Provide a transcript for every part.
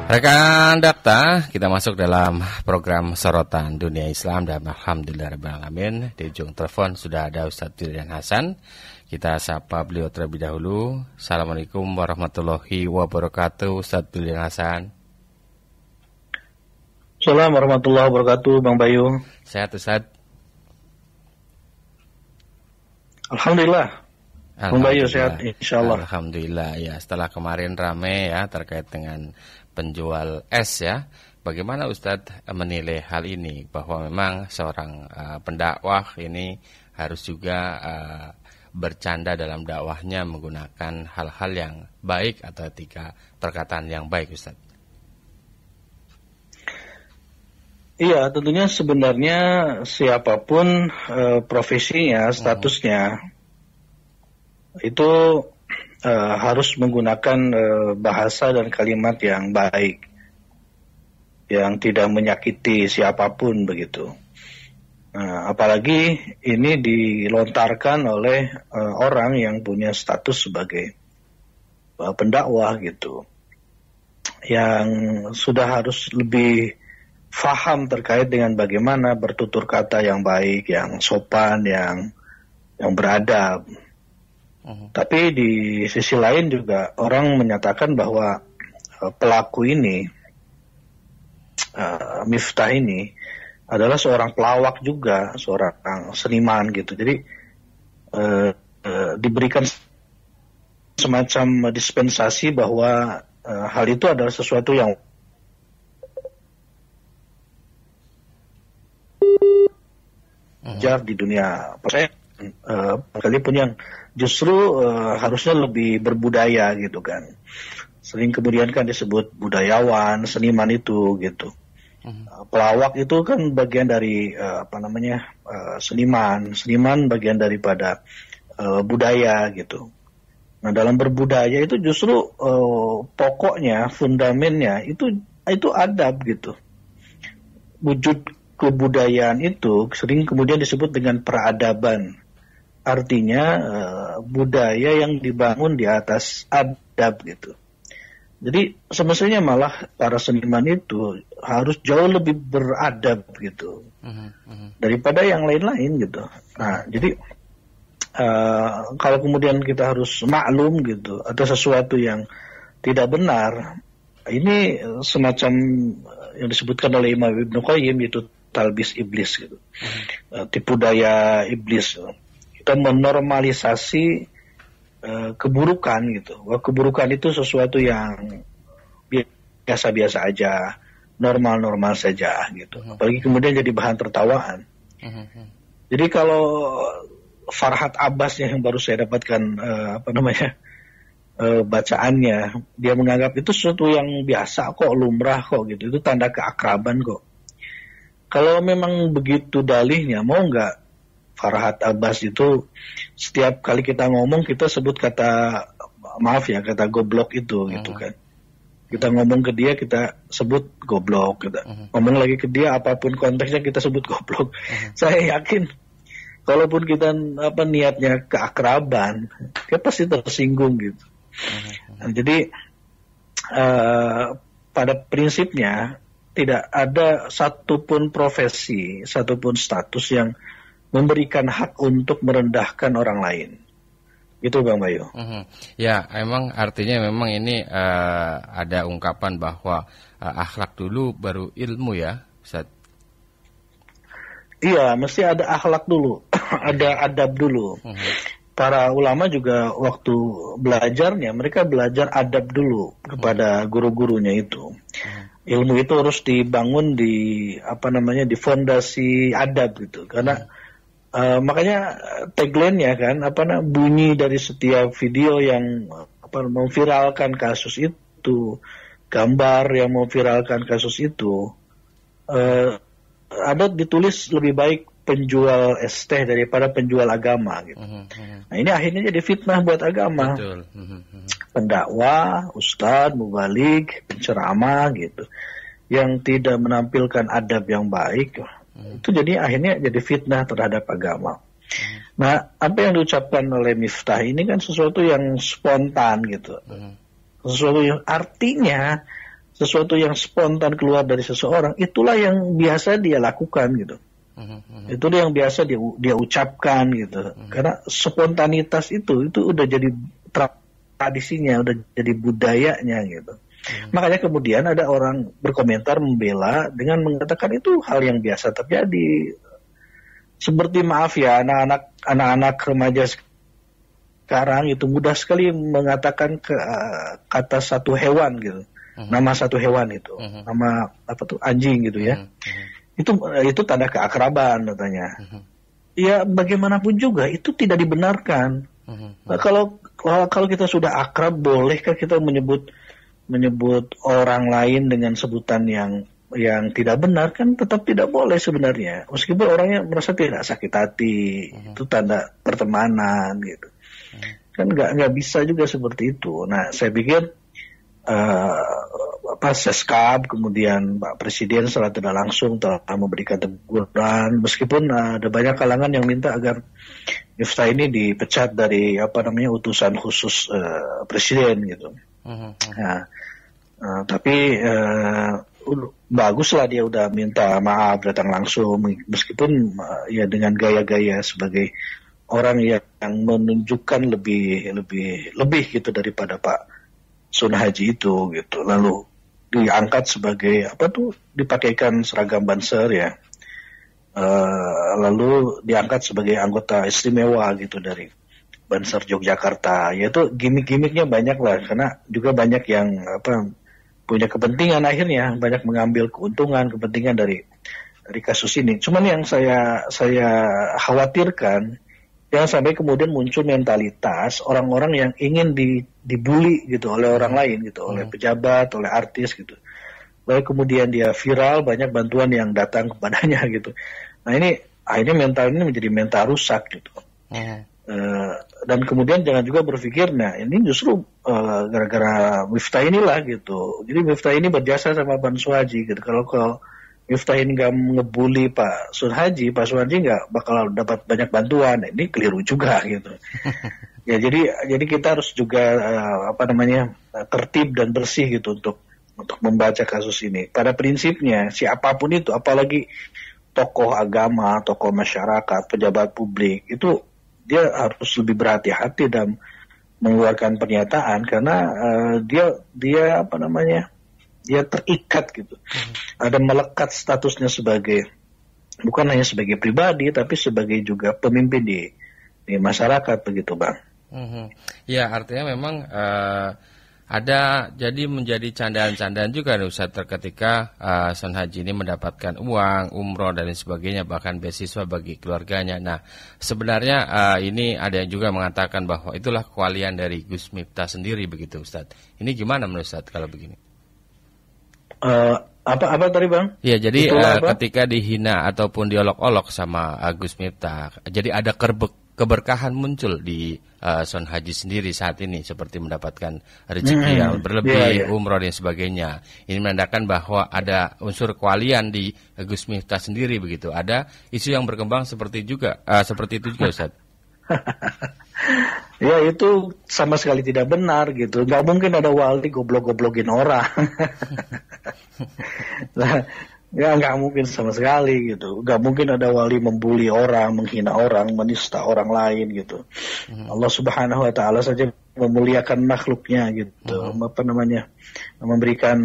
Rekan Dakta, kita masuk dalam program Sorotan Dunia Islam dan Alhamdulillahirrahmanirrahim. Di ujung telepon sudah ada Ustadz Julian Hasan. Kita sapa beliau terlebih dahulu. Assalamualaikum warahmatullahi wabarakatuh, Ustadz Julian Hasan. Assalamualaikum warahmatullahi wabarakatuh, Bang Bayu. Sehat Ustadz? Alhamdulillah. Bang Bayu sehat, insyaallah. Alhamdulillah ya. Setelah kemarin rame ya terkait dengan penjual es ya. Bagaimana Ustadz menilai hal ini bahwa memang seorang pendakwah ini harus juga bercanda dalam dakwahnya menggunakan hal-hal yang baik atau etika perkataan yang baik, Ustadz? Iya, tentunya sebenarnya siapapun profesinya, statusnya itu harus menggunakan bahasa dan kalimat yang baik, yang tidak menyakiti siapapun begitu. Apalagi ini dilontarkan oleh orang yang punya status sebagai pendakwah gitu, yang sudah harus lebih faham terkait dengan bagaimana bertutur kata yang baik, yang sopan, yang beradab. Tapi di sisi lain juga orang menyatakan bahwa pelaku ini, Miftah ini adalah seorang pelawak juga, seorang seniman gitu. Jadi diberikan semacam dispensasi bahwa hal itu adalah sesuatu yang wajar di dunia sekalipun yang justru harusnya lebih berbudaya gitu kan. Sering kemudian kan disebut budayawan, seniman itu gitu. Pelawak itu kan bagian dari seniman. Seniman bagian daripada budaya gitu. Nah, dalam berbudaya itu justru pokoknya, fundamennya itu adab gitu. Wujud kebudayaan itu sering kemudian disebut dengan peradaban. Artinya budaya yang dibangun di atas adab gitu. Jadi semestinya malah para seniman itu harus jauh lebih beradab gitu daripada yang lain-lain gitu. Nah, jadi kalau kemudian kita harus maklum gitu atau sesuatu yang tidak benar, ini semacam yang disebutkan oleh Imam Ibnu Qayyim itu talbis iblis gitu, tipu daya iblis. Kita menormalisasi keburukan gitu. Wah, keburukan itu sesuatu yang biasa-biasa aja, normal-normal saja gitu. Apalagi kemudian jadi bahan tertawaan. Jadi kalau Farhat Abbas yang baru saya dapatkan bacaannya, dia menganggap itu sesuatu yang biasa kok, lumrah kok gitu. Itu tanda keakraban kok. Kalau memang begitu dalihnya, mau nggak Farhat Abbas itu setiap kali kita ngomong kita sebut kata goblok itu gitu kan. Kita ngomong ke dia kita sebut goblok, kita ngomong lagi ke dia apapun konteksnya kita sebut goblok. Saya yakin kalaupun kita niatnya keakraban, dia pasti tersinggung gitu. Nah, jadi pada prinsipnya tidak ada satupun profesi, satupun status yang memberikan hak untuk merendahkan orang lain. Gitu Bang Bayu. Ya, emang artinya memang ini ada ungkapan bahwa akhlak dulu baru ilmu ya, Ustaz. Iya, mesti ada akhlak dulu, ada adab dulu. Para ulama juga waktu belajarnya, mereka belajar adab dulu kepada guru-gurunya itu. Ilmu itu harus dibangun di fondasi adab gitu. Karena makanya tagline-nya kan bunyi dari setiap video yang memviralkan kasus itu, gambar yang memviralkan kasus itu, ada ditulis lebih baik penjual es teh daripada penjual agama gitu. Nah, ini akhirnya jadi fitnah buat agama. Betul. Pendakwah, ustadz, mubaligh, penceramah gitu, yang tidak menampilkan adab yang baik, itu jadi akhirnya jadi fitnah terhadap agama. Nah, apa yang diucapkan oleh Miftah ini kan sesuatu yang spontan gitu. Sesuatu yang artinya sesuatu yang spontan keluar dari seseorang, itulah yang biasa dia lakukan gitu. Itu yang biasa dia ucapkan gitu. Karena spontanitas itu udah jadi tradisinya, udah jadi budayanya gitu. Makanya kemudian ada orang berkomentar membela dengan mengatakan itu hal yang biasa terjadi. Seperti maaf ya, anak-anak remaja sekarang itu mudah sekali mengatakan kata satu hewan gitu. Nama satu hewan itu. Nama apa tuh, anjing gitu ya. Itu tanda keakraban katanya. Ya bagaimanapun juga itu tidak dibenarkan. Nah, kalau kita sudah akrab, bolehkah kita menyebut orang lain dengan sebutan yang tidak benar? Kan tetap tidak boleh sebenarnya. Meskipun orangnya merasa tidak sakit hati, itu tanda pertemanan gitu. Kan nggak bisa juga seperti itu. Nah, saya pikir Seskap kemudian Pak Presiden secara tidak langsung telah memberikan teguran, meskipun ada banyak kalangan yang minta agar Miftah ini dipecat dari utusan khusus Presiden gitu. Nah, tapi baguslah dia udah minta maaf datang langsung, meskipun ya dengan gaya-gaya sebagai orang yang menunjukkan lebih gitu daripada Pak Sun Haji itu gitu. Lalu diangkat sebagai dipakaikan seragam Banser ya. Lalu diangkat sebagai anggota istimewa gitu dari Banser Yogyakarta. Yaitu gimmick-gimmicknya banyak lah, karena juga banyak yang punya kepentingan, akhirnya banyak mengambil kepentingan dari kasus ini. Cuman yang saya khawatirkan, jangan sampai kemudian muncul mentalitas orang-orang yang ingin dibully gitu oleh orang lain gitu, oleh pejabat, oleh artis gitu. Lalu kemudian dia viral, banyak bantuan yang datang kepadanya gitu. Nah ini akhirnya mental ini menjadi mental rusak gitu. Dan kemudian jangan juga berpikir, nah ini justru gara-gara Miftah inilah gitu. Jadi Miftah ini berjasa sama Ban Suhaji gitu. Kalau Miftah ini nggak ngebully Pak Sun Haji nggak bakal dapat banyak bantuan. Ini keliru juga gitu. Ya jadi kita harus juga tertib dan bersih gitu untuk membaca kasus ini. Pada prinsipnya siapapun itu, apalagi tokoh agama, tokoh masyarakat, pejabat publik, itu dia harus lebih berhati-hati dalam mengeluarkan pernyataan, karena dia terikat gitu. Ada melekat statusnya sebagai, bukan hanya sebagai pribadi, tapi sebagai juga pemimpin di masyarakat begitu, Bang. Ya, artinya memang ada jadi menjadi candaan-candaan juga Ustaz ketika Sun Haji ini mendapatkan uang, umroh dan sebagainya, bahkan beasiswa bagi keluarganya. Nah, sebenarnya ini ada yang juga mengatakan bahwa itulah kewalian dari Gus Miftah sendiri begitu Ustaz. Ini gimana menurut Ustaz kalau begini? Apa tadi Bang? Ya, jadi ketika dihina ataupun diolok-olok sama Gus Miftah, jadi ada keberkahan muncul di Sun Haji sendiri saat ini, seperti mendapatkan rezeki yang berlebih, umroh dan sebagainya. Ini menandakan bahwa ada unsur kewalian di Gus Miftah sendiri begitu. Ada isu yang berkembang seperti itu juga Ustaz. Ya itu sama sekali tidak benar gitu. Nggak mungkin ada wali goblok-goblokin orang. Nah, ya nggak mungkin sama sekali gitu. Nggak mungkin ada wali membuli orang, menghina orang, menista orang lain gitu. Allah Subhanahu Wa Taala saja memuliakan makhluknya gitu. Memberikan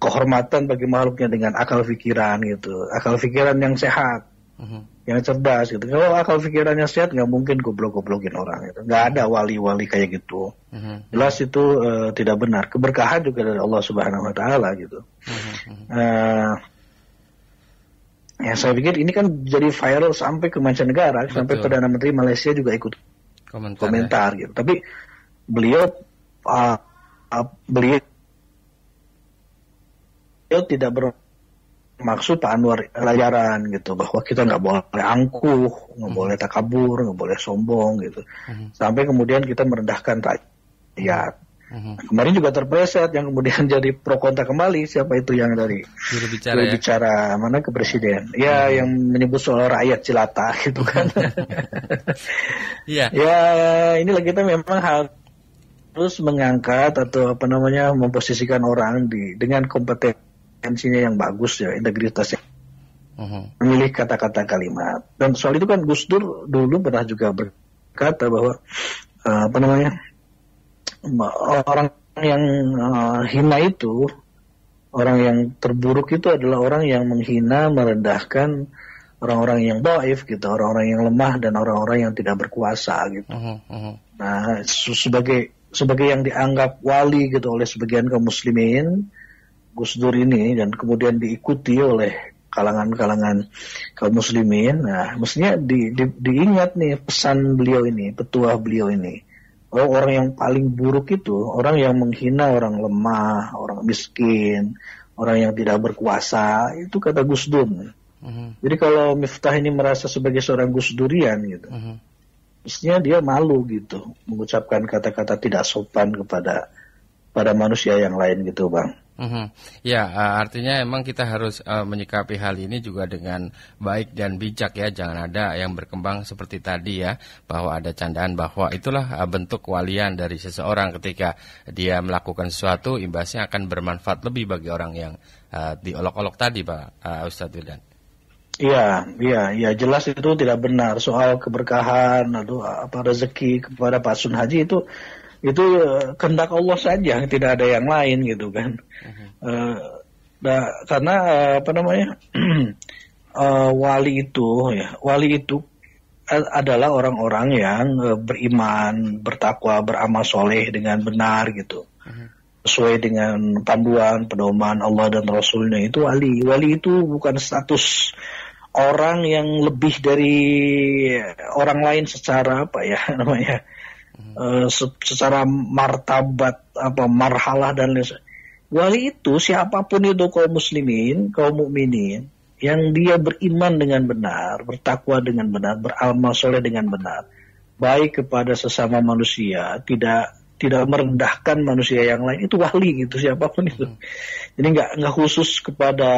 kehormatan bagi makhluknya dengan akal pikiran gitu. Akal pikiran yang sehat. Yang cerdas gitu. Kalau akal pikirannya sehat, nggak mungkin goblok-goblokin orang gitu. Nggak ada wali-wali kayak gitu. Jelas itu tidak benar. Keberkahan juga dari Allah Subhanahu Wa Taala gitu. Ya saya pikir ini kan jadi viral sampai ke mancanegara. Betul. Sampai Perdana Menteri Malaysia juga ikut komentar gitu. Tapi beliau tidak maksud Pak Anwar pelajaran gitu, bahwa kita nggak boleh angkuh, nggak boleh takabur, nggak boleh sombong gitu, sampai kemudian kita merendahkan rakyat. Kemarin juga terpreset yang kemudian jadi pro kontra kembali, siapa itu yang dari jurubicara mana ke presiden, ya yang menyebut soal rakyat jelata gitu kan. Ya inilah kita memang harus mengangkat atau memposisikan orang dengan kompetensinya yang bagus ya, integritasnya, memilih kata-kata kalimat. Dan soal itu kan Gus Dur dulu pernah juga berkata bahwa orang yang hina itu, orang yang terburuk itu adalah orang yang menghina, merendahkan orang-orang yang dhaif gitu, orang-orang yang lemah dan orang-orang yang tidak berkuasa gitu. Nah, sebagai yang dianggap wali gitu oleh sebagian kaum muslimin, Gus Dur ini, dan kemudian diikuti oleh kalangan-kalangan kaum muslimin. Nah, mestinya diingat nih pesan beliau ini, petuah beliau ini. Orang yang paling buruk itu orang yang menghina orang lemah, orang miskin, orang yang tidak berkuasa, itu kata Gus Dur. Jadi kalau Miftah ini merasa sebagai seorang Gus Durian gitu, mestinya dia malu gitu mengucapkan kata-kata tidak sopan kepada manusia yang lain gitu, Bang. Ya, artinya emang kita harus menyikapi hal ini juga dengan baik dan bijak ya. Jangan ada yang berkembang seperti tadi ya, bahwa ada candaan bahwa itulah bentuk kewalian dari seseorang ketika dia melakukan sesuatu, imbasnya akan bermanfaat lebih bagi orang yang diolok-olok tadi, Pak Ustadz Wildan. Iya, jelas itu tidak benar. Soal keberkahan atau rezeki kepada Pak Sun Haji itu kehendak Allah saja, tidak ada yang lain gitu kan. Karena wali itu adalah orang-orang yang beriman, bertakwa, beramal soleh dengan benar gitu, sesuai dengan panduan pedoman Allah dan Rasulnya. Itu wali. Wali itu bukan status orang yang lebih dari orang lain secara secara martabat, marhalah dan lain sebagainya. Wali itu siapapun itu kaum muslimin, kaum mukminin yang dia beriman dengan benar, bertakwa dengan benar, beramal soleh dengan benar, baik kepada sesama manusia, tidak merendahkan manusia yang lain, itu wali gitu, siapapun itu. Jadi nggak khusus kepada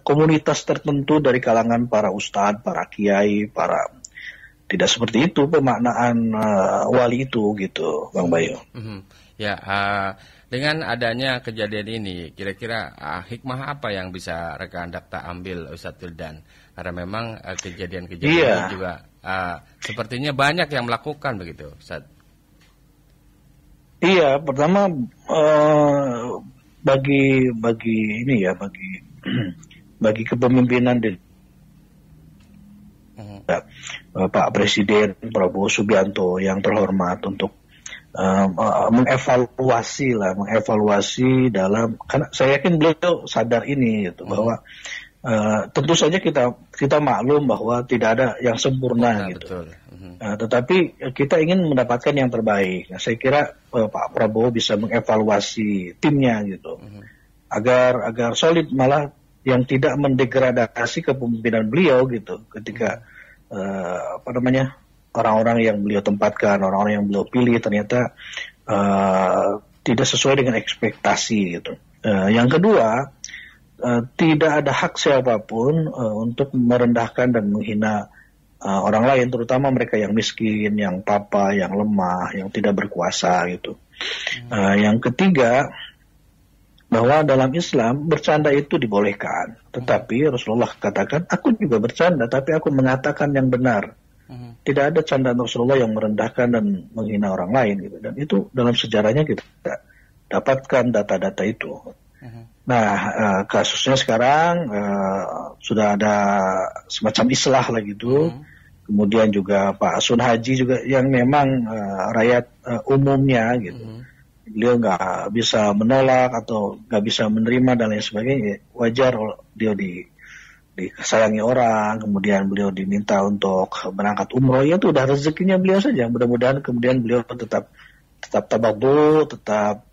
komunitas tertentu dari kalangan para ustadz, para kiai, tidak seperti itu pemaknaan wali itu gitu, Bang Bayu. Ya, dengan adanya kejadian ini, kira-kira hikmah apa yang bisa rekan Dakta ambil, Ustadz Wildan? Karena memang kejadian-kejadian ini juga sepertinya banyak yang melakukan begitu, Ustadz. Iya, pertama bagi kepemimpinan Pak Presiden Prabowo Subianto yang terhormat untuk mengevaluasi dalam, karena saya yakin beliau sadar ini gitu, bahwa tentu saja kita maklum bahwa tidak ada yang sempurna gitu. Tetapi kita ingin mendapatkan yang terbaik. Nah, saya kira Pak Prabowo bisa mengevaluasi timnya gitu, agar solid, malah yang tidak mendegradasi kepemimpinan beliau gitu, ketika orang-orang yang beliau tempatkan, orang-orang yang beliau pilih ternyata tidak sesuai dengan ekspektasi gitu. Yang kedua, tidak ada hak siapapun untuk merendahkan dan menghina orang lain, terutama mereka yang miskin, yang papa, yang lemah, yang tidak berkuasa gitu. Yang ketiga, bahwa dalam Islam bercanda itu dibolehkan, tetapi Rasulullah katakan, aku juga bercanda, tapi aku mengatakan yang benar. Tidak ada candaan Rasulullah yang merendahkan dan menghina orang lain gitu. Dan itu dalam sejarahnya kita dapatkan data-data itu. Nah, kasusnya sekarang sudah ada semacam islah lah gitu. Kemudian juga Pak Sun Haji juga yang memang rakyat umumnya gitu. Beliau nggak bisa menolak atau nggak bisa menerima dan lain sebagainya. Wajar dia disayangi orang, kemudian beliau diminta untuk berangkat umroh, ya itu udah rezekinya beliau saja. Mudah-mudahan kemudian beliau tetap tawadhu, tetap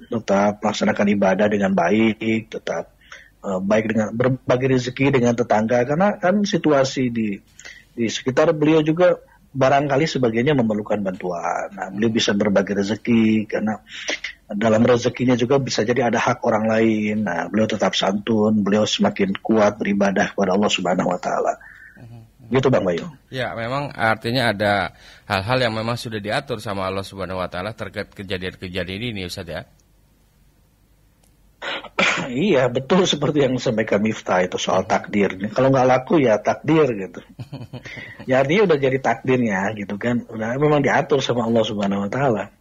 melaksanakan ibadah dengan baik, tetap baik dengan berbagi rezeki dengan tetangga, karena kan situasi di sekitar beliau juga barangkali sebagiannya memerlukan bantuan. Nah, beliau bisa berbagi rezeki karena dalam rezekinya juga bisa jadi ada hak orang lain. Nah, beliau tetap santun, beliau semakin kuat beribadah kepada Allah Subhanahu wa taala. Gitu Bang Bayu. Ya, memang artinya ada hal-hal yang memang sudah diatur sama Allah Subhanahu wa taala terkait kejadian-kejadian ini Ustaz ya. Iya, betul seperti yang disampaikan Miftah itu soal takdir. Kalau nggak laku ya takdir gitu. Ya artinya udah jadi takdirnya gitu kan. Udah memang diatur sama Allah Subhanahu wa taala.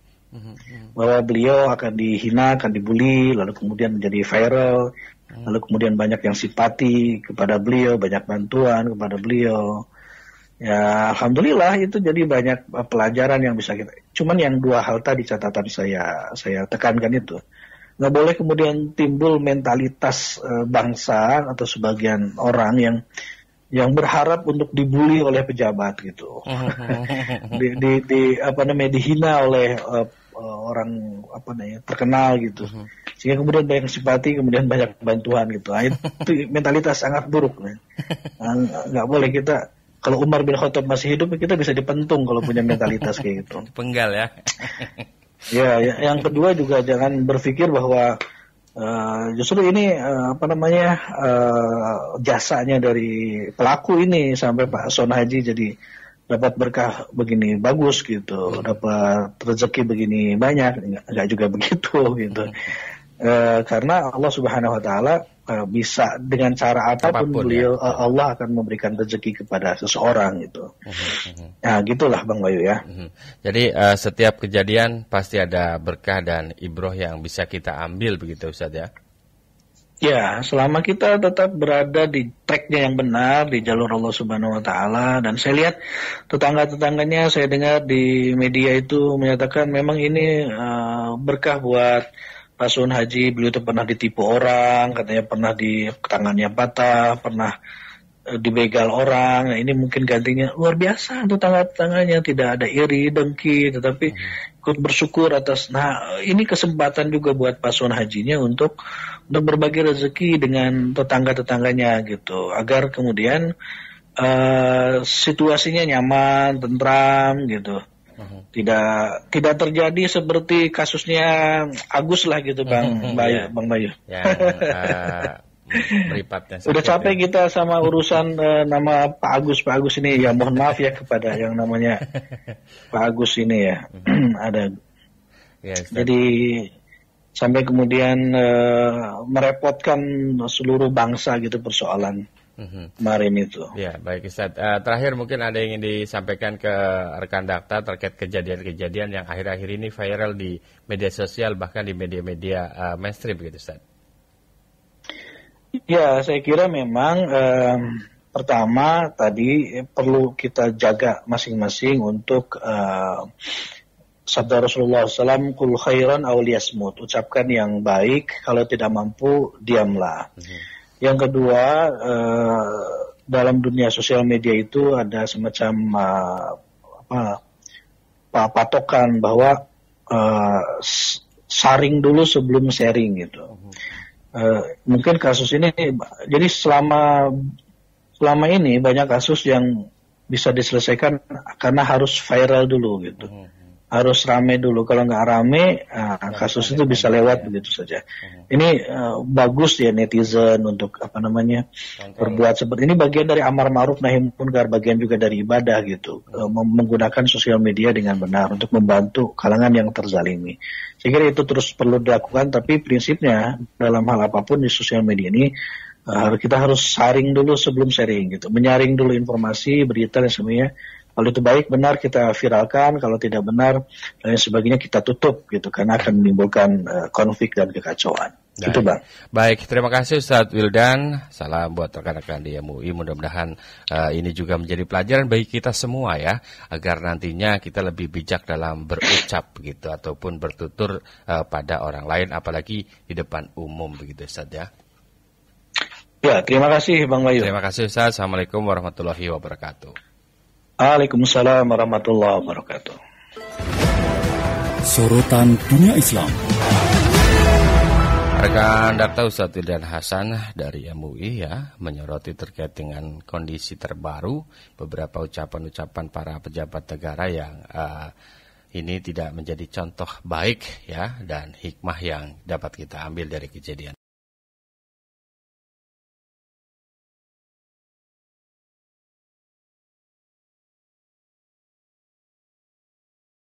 Bahwa beliau akan dihina, akan dibully, lalu kemudian menjadi viral, lalu kemudian banyak yang simpati kepada beliau, banyak bantuan kepada beliau. Ya, alhamdulillah itu jadi banyak pelajaran yang bisa kita. Cuman yang dua hal tadi catatan saya tekankan itu. Nggak boleh kemudian timbul mentalitas bangsa atau sebagian orang yang berharap untuk dibully oleh pejabat gitu, dihina oleh orang terkenal gitu, sehingga kemudian banyak simpati, kemudian banyak bantuan gitu. Nah, itu mentalitas sangat buruk. Nggak boleh kita. Kalau Umar bin Khattab masih hidup, kita bisa dipentung kalau punya mentalitas kayak gitu. Penggal ya. Ya, yang kedua juga jangan berpikir bahwa justru ini jasanya dari pelaku ini sampai Pak Son Haji jadi dapat berkah begini bagus gitu, dapat rezeki begini banyak, enggak juga begitu gitu. Karena Allah Subhanahu wa taala bisa dengan cara apapun beliau ya. Allah akan memberikan rezeki kepada seseorang gitu. Nah, gitulah Bang Bayu ya. Jadi setiap kejadian pasti ada berkah dan ibroh yang bisa kita ambil begitu Ustaz ya. Ya, selama kita tetap berada di tracknya yang benar, di jalur Allah Subhanahu wa taala, dan saya lihat tetangga-tetangganya saya dengar di media itu menyatakan memang ini berkah buat Pak Sun Haji. Beliau itu pernah ditipu orang, katanya pernah di tangannya patah, pernah dibegal orang. Nah, ini mungkin gantinya luar biasa untuk tetangga-tetangganya, tidak ada iri, dengki, tetapi ikut bersyukur atas. Nah, ini kesempatan juga buat Pak Sun Hajinya untuk berbagi rezeki dengan tetangga-tetangganya gitu, agar kemudian situasinya nyaman, tentram gitu. Tidak terjadi seperti kasusnya Agus lah gitu Bang Bayu. Ya, beripatnya. Udah capek ya kita sama urusan nama Pak Agus ini ya, mohon maaf ya kepada yang namanya Pak Agus ini ya. Ada. Ya, jadi sampai kemudian merepotkan seluruh bangsa gitu persoalan kemarin itu. Ya, baik Ustaz. Terakhir mungkin ada yang ingin disampaikan ke rekan Dakta terkait kejadian-kejadian yang akhir-akhir ini viral di media sosial, bahkan di media-media mainstream begitu Ustaz. Ya, saya kira memang pertama tadi perlu kita jaga masing-masing untuk sabda Rasulullah SAW, kul khairan aw liyasmut, ucapkan yang baik, kalau tidak mampu diamlah. Yang kedua, dalam dunia sosial media itu ada semacam patokan bahwa saring dulu sebelum sharing gitu. Mungkin kasus ini, jadi selama ini banyak kasus yang bisa diselesaikan karena harus viral dulu gitu. Harus rame dulu, kalau nggak rame kasus itu bisa lewat begitu saja. Ini bagus ya netizen untuk berbuat seperti ini, bagian dari amar ma'ruf nahi munkar, bagian juga dari ibadah gitu, menggunakan sosial media dengan benar untuk membantu kalangan yang terzalimi. Saya kira itu terus perlu dilakukan, tapi prinsipnya dalam hal apapun di sosial media ini kita harus saring dulu sebelum sharing gitu, menyaring dulu informasi, berita dan semuanya. Kalau itu baik, benar, kita viralkan. Kalau tidak benar dan sebagainya kita tutup gitu, karena akan menimbulkan konflik dan kekacauan. Itu Bang. Baik, terima kasih Ustadz Wildan. Salam buat rekan-rekan di MUI. Mudah-mudahan ini juga menjadi pelajaran bagi kita semua ya, agar nantinya kita lebih bijak dalam berucap gitu ataupun bertutur pada orang lain, apalagi di depan umum begitu Ustadz ya. Ya, terima kasih Bang Bayu. Terima kasih Ustadz. Assalamualaikum warahmatullahi wabarakatuh. Waalaikumsalam warahmatullahi wabarakatuh. Sorotan Dunia Islam. Rekan Dakta Ustadz Wildan Hasan dari MUI ya, menyoroti terkait dengan kondisi terbaru beberapa ucapan-ucapan para pejabat negara yang ini tidak menjadi contoh baik ya, dan hikmah yang dapat kita ambil dari kejadian